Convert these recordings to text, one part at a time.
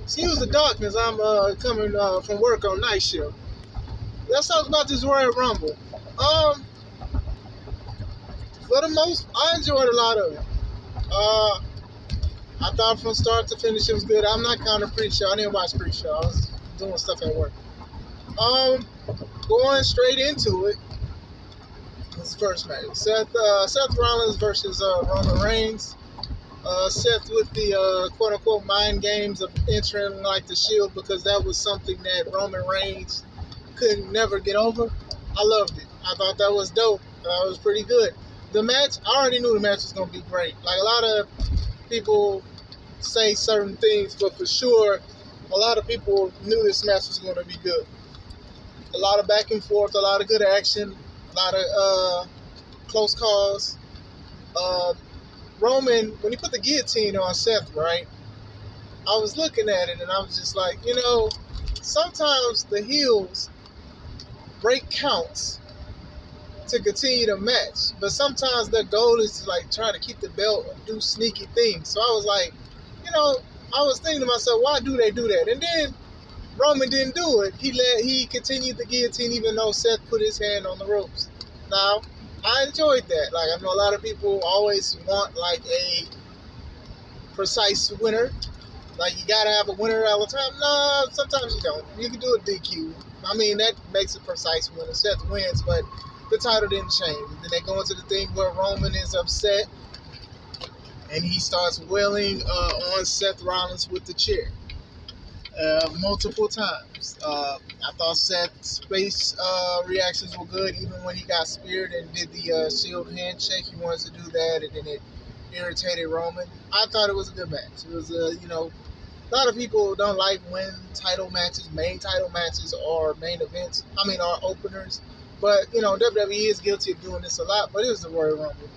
Excuse the darkness. I'm coming from work on night shift. Let's talk about this Royal Rumble. Um, for the most, I enjoyed a lot of it. Uh, I thought from start to finish it was good. I'm not counting pre-show. I didn't watch pre-show. I was doing stuff at work. Um, Going straight into it. This first match: Seth Rollins versus Roman Reigns. Seth with the quote unquote mind games of entering like the Shield because that was something that Roman Reigns could never get over. I loved it. I thought that was dope. That was pretty good. The match, I already knew the match was going to be great. Like a lot of people say certain things, but for sure, a lot of people knew this match was going to be good. A lot of back and forth, a lot of good action, a lot of close calls. Uh, Roman, when he put the guillotine on Seth, right? I was looking at it and I was just like, sometimes the heels break counts to continue the match, but sometimes their goal is to like try to keep the belt and do sneaky things. So I was like, I was thinking to myself, why do they do that? And then Roman didn't do it. He continued the guillotine even though Seth put his hand on the ropes. Now, I enjoyed that. Like I know a lot of people always want like a precise winner. Like you gotta have a winner all the time. No, sometimes you don't. You can do a DQ. I mean that makes a precise winner. Seth wins, but the title didn't change. And then they go into the thing where Roman is upset and he starts wailing on Seth Rollins with the chair multiple times. I thought Seth's face reactions were good, even when he got speared and did the Shield handshake. He wanted to do that, and then it irritated Roman. I thought it was a good match. It was a lot of people don't like when title matches, main title matches, or main events. Are openers. But WWE is guilty of doing this a lot. But it was the Royal Rumble.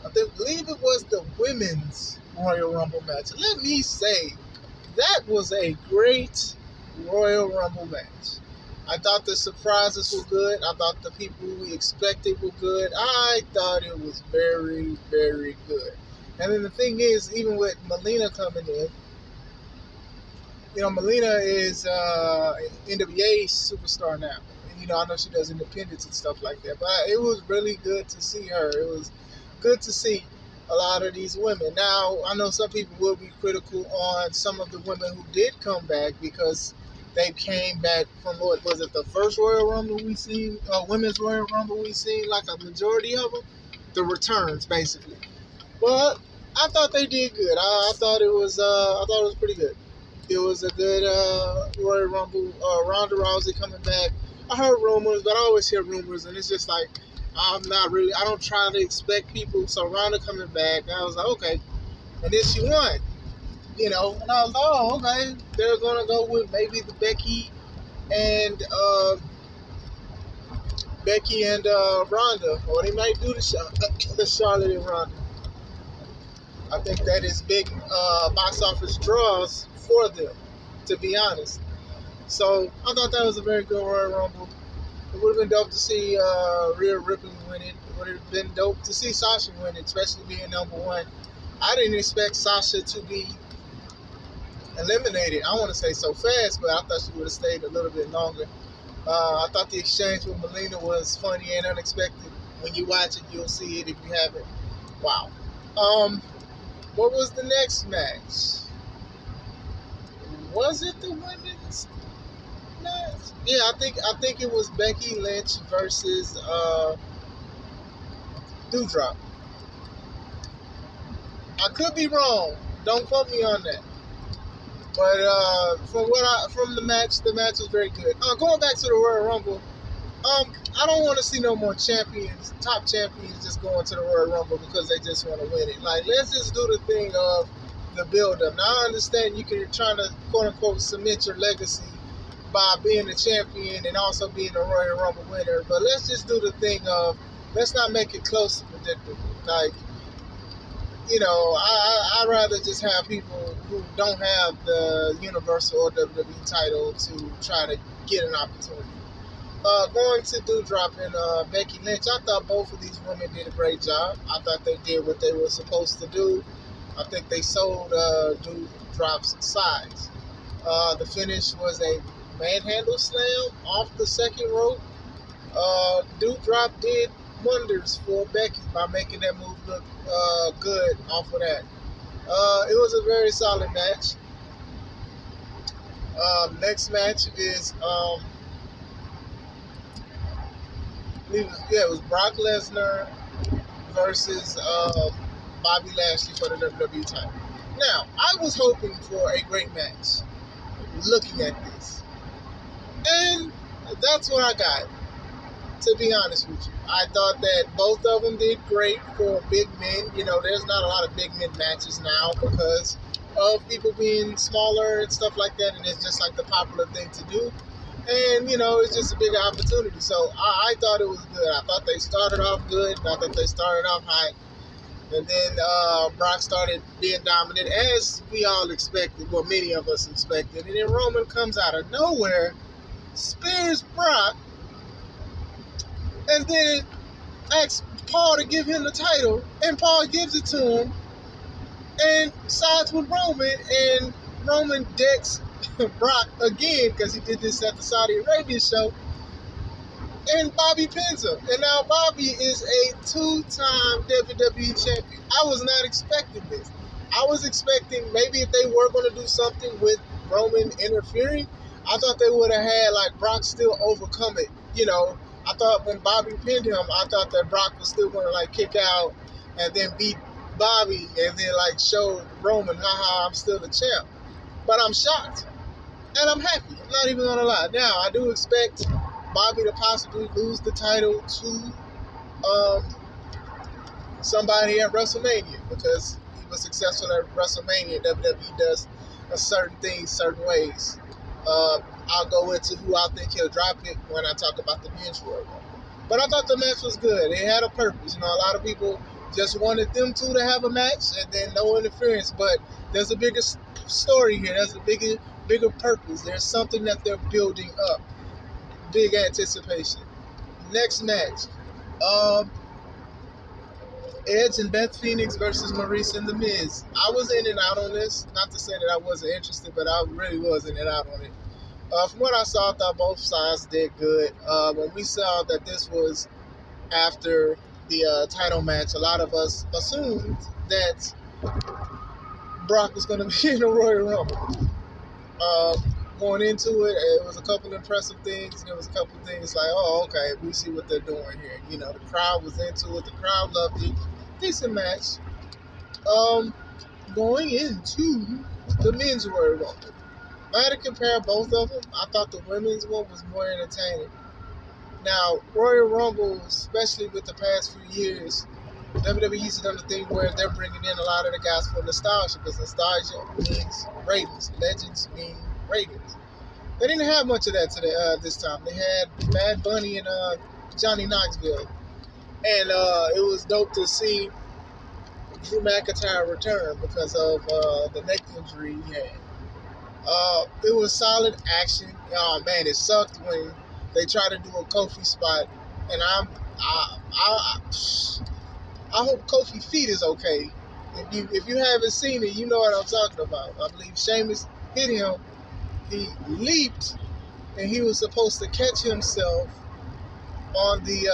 I believe it was the women's Royal Rumble match. Let me say, that was a great Royal Rumble match. I thought the surprises were good. I thought the people we expected were good. I thought it was very, very good. And then the thing is, even with Melina coming in, Melina is NWA superstar now. And, I know she does independents and stuff like that. But it was really good to see her. It was good to see a lot of these women. Now, I know some people will be critical on some of the women who did come back because they came back from, what was it, the first Royal Rumble we seen, women's Royal Rumble we seen, like a majority of them? The returns, basically. But I thought they did good. I thought it was pretty good. It was a good Royal Rumble. Ronda Rousey coming back. I heard rumors, but I always hear rumors, and it's just like, I don't try to expect people. So Ronda coming back, I was like, okay. And then she won. And I was like, oh, okay. They're going to go with maybe the Becky and Ronda. Or they might do the Charlotte and Ronda. I think that is big box office draws for them, to be honest. So I thought that was a very good Royal Rumble. It would have been dope to see Rhea Ripley win it. It would have been dope to see Sasha win it, especially being number one. I didn't expect Sasha to be eliminated. I want to say so fast, but I thought she would have stayed a little bit longer. I thought the exchange with Melina was funny and unexpected. When you watch it, you'll see it if you haven't. Wow. What was the next match? Was it the women's match? Yeah, I think it was Becky Lynch versus Doudrop. I could be wrong. Don't quote me on that. But from the match was very good. Going back to the Royal Rumble, I don't want to see no more top champions just going to the Royal Rumble because they just want to win it. Like, let's just do the thing of the build-up. Now, I understand you're trying to, quote-unquote, cement your legacy by being a champion and also being a Royal Rumble winner, but let's just do the thing of, let's not make it close and predictable. Like, I'd rather just have people who don't have the Universal or WWE title to try to get an opportunity. Going to Doudrop and Becky Lynch, I thought both of these women did a great job. I thought they did what they were supposed to do. I think they sold Doudrop's size. The finish was a manhandle slam off the second rope. Doudrop did wonders for Becky by making that move look good off of that. It was a very solid match. Next match is it was Brock Lesnar versus Bobby Lashley for the WWE title. Now, I was hoping for a great match looking at this. And that's what I got, to be honest with you. I thought that both of them did great for big men. You know, there's not a lot of big men matches now because of people being smaller and stuff like that, and it's just like the popular thing to do. And, you know, it's just a bigger opportunity. So I thought it was good. I thought they started off good. I thought they started off high. And then Brock started being dominant, as we all expected, well, many of us expected. And then Roman comes out of nowhere, spears Brock, and then asks Paul to give him the title, and Paul gives it to him, and sides with Roman, and Roman decks Brock again, because he did this at the Saudi Arabia show, and Bobby pins him. And now Bobby is a 2-time WWE champion. I was not expecting this. I was expecting maybe if they were going to do something with Roman interfering, I thought they would have had like Brock still overcome it. You know, I thought when Bobby pinned him, I thought that Brock was still going to like kick out and then beat Bobby and then like show Roman, haha, I'm still the champ. But I'm shocked. And I'm happy. I'm not even going to lie. Now, I do expect Bobby to possibly lose the title to somebody at WrestleMania because he was successful at WrestleMania. WWE does a certain things certain ways. I'll go into who I think he'll drop it when I talk about the men's Royal Rumble. But I thought the match was good. It had a purpose. You know, a lot of people just wanted them two to have a match and then no interference. But there's a bigger story here. There's a bigger purpose. There's something that they're building up. Big anticipation. Next match. Edge and Beth Phoenix versus Maurice and The Miz. I was in and out on this. Not to say that I wasn't interested, but I really was in and out on it. From what I saw, I thought both sides did good. When we saw that this was after the title match, a lot of us assumed that Brock was going to be in the Royal Rumble. Going into it, it was a couple impressive things, and there was a couple things like, oh, okay, we see what they're doing here. You know, the crowd was into it. The crowd loved it. Decent match. Going into the men's Royal Rumble. If I had to compare both of them, I thought the women's one was more entertaining. Now, Royal Rumble, especially with the past few years, WWE's done the thing where they're bringing in a lot of the guys for nostalgia, because nostalgia means ratings. Legends mean ratings. They didn't have much of that today. This time they had Bad Bunny and Johnny Knoxville, and it was dope to see Drew McIntyre return because of the neck injury he had. It was solid action. Oh man, it sucked when they tried to do a Kofi spot, and I hope Kofi's feet is okay. If you haven't seen it, you know what I'm talking about. I believe Sheamus hit him. He leaped, and he was supposed to catch himself on the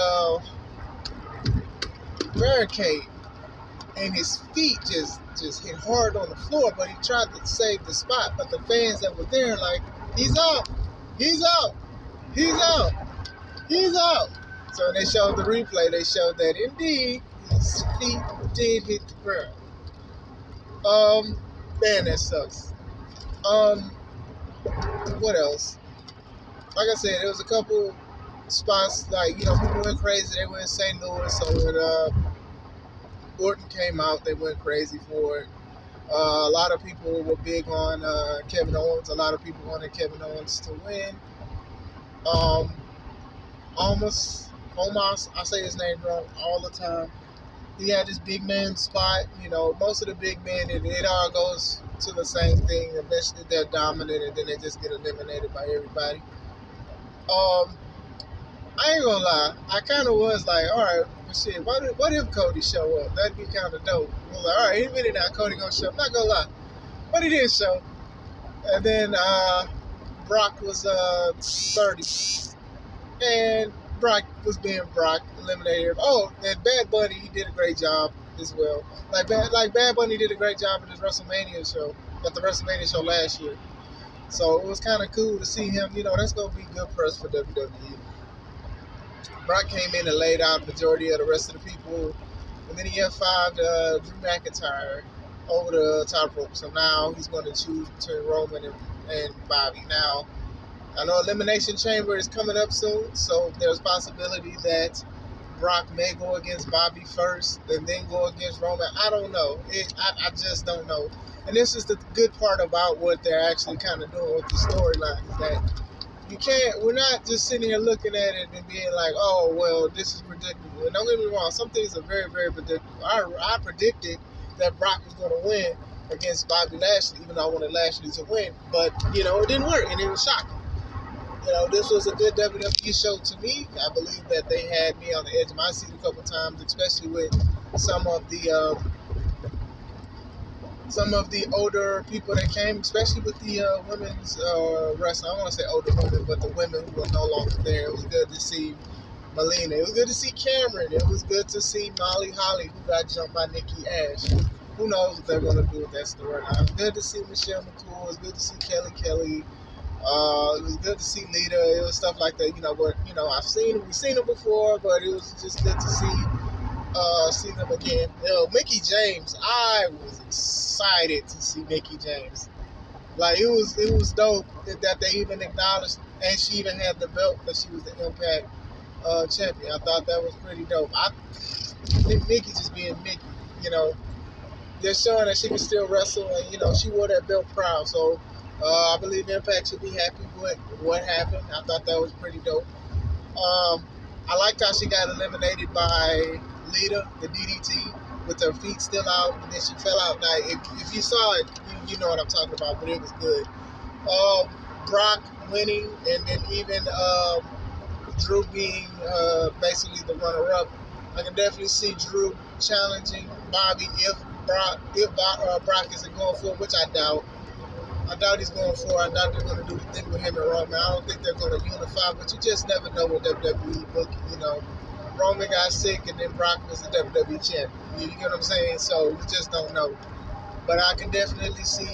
barricade, and his feet just hit hard on the floor, but he tried to save the spot. But the fans that were there like, he's out, he's out, he's out, he's out. So when they showed the replay, they showed that indeed his feet did hit the ground. Man, that sucks. What else? Like I said, there was a couple spots, like, you know, people went crazy. They went in St. Louis, so when Orton came out, they went crazy for it. A lot of people were big on Kevin Owens. A lot of people wanted Kevin Owens to win. Omos, I say his name wrong all the time. He had this big man spot. You know, most of the big men, it all goes to the same thing. Eventually they're dominant, and then they just get eliminated by everybody. I ain't gonna lie, I kind of was like, all right, But shit, what if Cody show up? That'd be kind of dope. We're like, all right, any minute now, Cody gonna show up. Not gonna lie, but he did show. And then Brock was 30, and Brock was being Brock, eliminated. Oh, and Bad Bunny, he did a great job as well. Like Bad Bunny did a great job at his WrestleMania show, at the WrestleMania show last year. So it was kind of cool to see him. You know, that's gonna be good press for WWE. Brock came in and laid out the majority of the rest of the people, and then he F5'd Drew McIntyre over the top rope. So now he's going to choose between Roman and Bobby. Now, I know Elimination Chamber is coming up soon, so there's possibility that Brock may go against Bobby first and then go against Roman. I don't know. I just don't know. And this is the good part about what they're actually kind of doing with the storyline, is that we're not just sitting here looking at it and being like, oh, well, this is predictable. And don't get me wrong, some things are very, very predictable. I predicted that Brock was going to win against Bobby Lashley, even though I wanted Lashley to win. But, you know, it didn't work, and it was shocking. You know, this was a good WWE show to me. I believe that they had me on the edge of my seat a couple times, especially with some of the older people that came, especially with the women's wrestling. I don't want to say older women, but the women who were no longer there. It was good to see Melina. It was good to see Cameron. It was good to see Molly Holly, who got jumped by Nikki Ash. Who knows what they're going to do with that storyline. It was good to see Michelle McCool. It was good to see Kelly. It was good to see Lita. It was stuff like that. You know, but you know, we've seen them before, but it was just good to see them again. You know, Mickie James, I was excited to see Mickie James. Like, it was dope that they even acknowledged, and she even had the belt, that she was the Impact champion. I thought that was pretty dope. Mickie just being Mickie, you know, they're showing that she can still wrestle, and you know, she wore that belt proud. So I believe Impact should be happy with what happened. I thought that was pretty dope. I liked how she got eliminated by Lita, the DDT, with her feet still out, and then she fell out. Now, if you saw it, you know what I'm talking about, but it was good. Brock winning, and then even Drew being basically the runner-up. I can definitely see Drew challenging Bobby if Brock isn't going for it, which I doubt. I doubt he's going for it. I doubt they're going to do the thing with him and Roman. I don't think they're going to unify, but you just never know with WWE booking, you know. Roman got sick, and then Brock was the WWE champion. You get what I'm saying? So you just don't know. But I can definitely see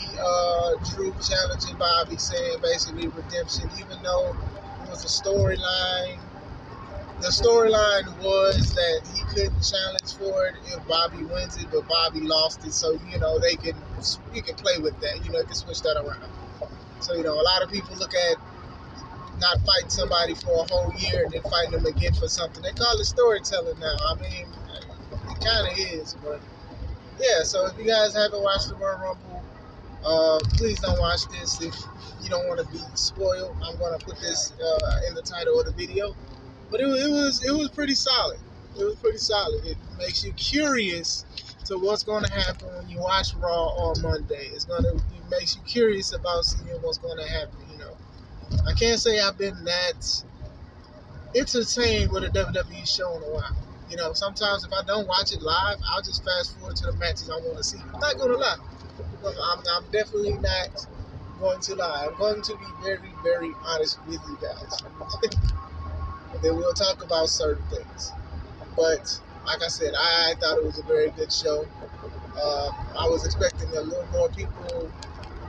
Drew challenging Bobby, saying basically redemption, even though it was a storyline. The storyline was that he couldn't challenge for it if Bobby wins it, but Bobby lost it. So, you know, you can play with that. You know, you can switch that around. So, you know, a lot of people look at not fighting somebody for a whole year and then fighting them again for something. They call it storytelling now. I mean, it kind of is, but yeah. So if you guys haven't watched the Royal Rumble, please don't watch this if you don't want to be spoiled. I'm going to put this in the title of the video, but it was pretty solid. It was pretty solid. It makes you curious to what's going to happen when you watch Raw on Monday. It makes you curious about seeing what's going to happen. You know, I can't say I've been that entertained with a WWE show in a while. You know, sometimes if I don't watch it live, I'll just fast forward to the matches I want to see. I'm not going to lie. I'm definitely not going to lie. I'm going to be very, very honest with you guys. And then we'll talk about certain things. But like I said, I thought it was a very good show. I was expecting a little more people,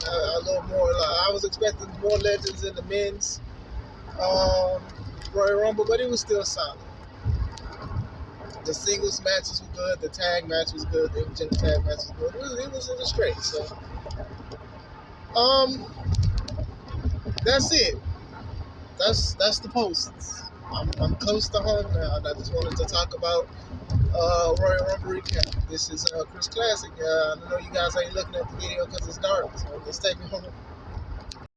I was expecting more legends in the men's Royal Rumble, but it was still solid. The singles matches were good, the tag match was good, the intergender tag match was good. It was straight. So, that's it. That's the posts. I'm close to home now, and I just wanted to talk about Royal Rumble recap. This is Chris Classic. I know you guys ain't looking at the video because it's dark, so let's take me home.